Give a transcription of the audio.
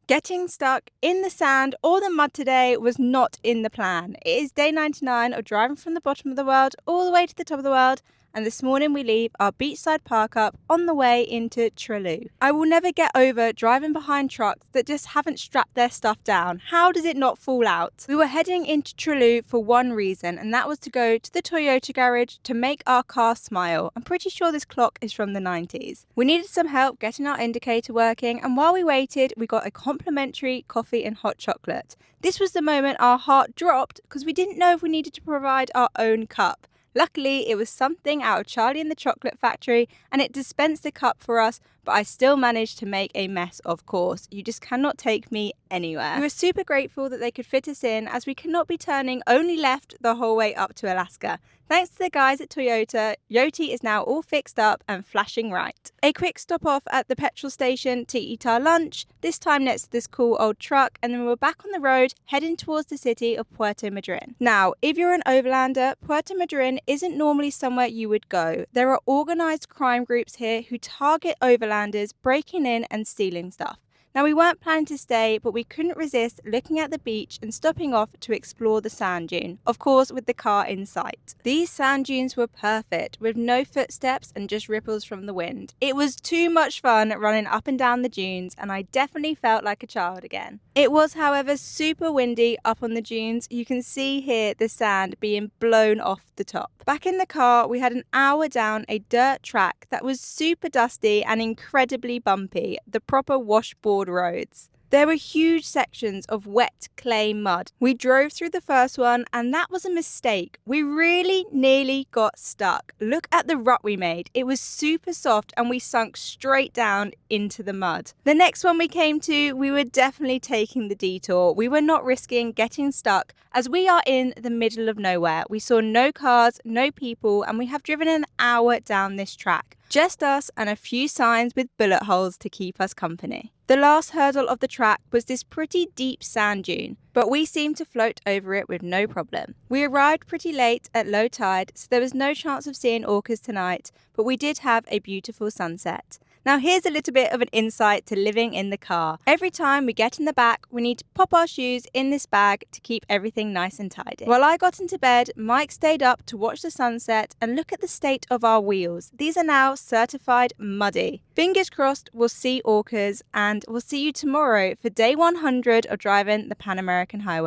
Getting stuck in the sand or the mud today was not in the plan. It is day 99 of driving from the bottom of the world all the way to the top of the world, and this morning we leave our beachside park up on the way into Trelew. I will never get over driving behind trucks that just haven't strapped their stuff down. How does it not fall out? We were heading into Trelew for one reason, and that was to go to the Toyota garage to make our car smile. I'm pretty sure this clock is from the 90s. We needed some help getting our indicator working, and while we waited, we got a complimentary coffee and hot chocolate. This was the moment our heart dropped because we didn't know if we needed to provide our own cup. Luckily, it was something out of Charlie and the Chocolate Factory, and it dispensed a cup for us, but I still managed to make a mess, of course. You just cannot take me anywhere. We were super grateful that they could fit us in, as we could not be turning only left the whole way up to Alaska. Thanks to the guys at Toyota, Yoti is now all fixed up and flashing right. A quick stop off at the petrol station to eat our lunch, this time next to this cool old truck, and then we were back on the road heading towards the city of Puerto Madryn. Now, if you're an overlander, Puerto Madryn isn't normally somewhere you would go. There are organised crime groups here who target overlanders breaking in and stealing stuff. Now, we weren't planning to stay, but we couldn't resist looking at the beach and stopping off to explore the sand dune, of course with the car in sight. These sand dunes were perfect, with no footsteps and just ripples from the wind. It was too much fun running up and down the dunes, and I definitely felt like a child again. It was, however, super windy up on the dunes. You can see here the sand being blown off the top. Back in the car, we had an hour down a dirt track that was super dusty and incredibly bumpy, the proper washboard roads. There were huge sections of wet clay mud. We drove through the first one, and that was a mistake. We really nearly got stuck. Look at the rut we made. It was super soft and we sunk straight down into the mud. The next one we came to, we were definitely taking the detour. We were not risking getting stuck, as we are in the middle of nowhere. We saw no cars, no people, and we have driven an hour down this track. Just us and a few signs with bullet holes to keep us company. The last hurdle of the track was this pretty deep sand dune, but we seemed to float over it with no problem. We arrived pretty late at low tide, so there was no chance of seeing orcas tonight, but we did have a beautiful sunset. Now here's a little bit of an insight to living in the car. Every time we get in the back, we need to pop our shoes in this bag to keep everything nice and tidy. While I got into bed, Mike stayed up to watch the sunset and look at the state of our wheels. These are now certified muddy. Fingers crossed we'll see orcas, and we'll see you tomorrow for day 100 of driving the Pan American Highway.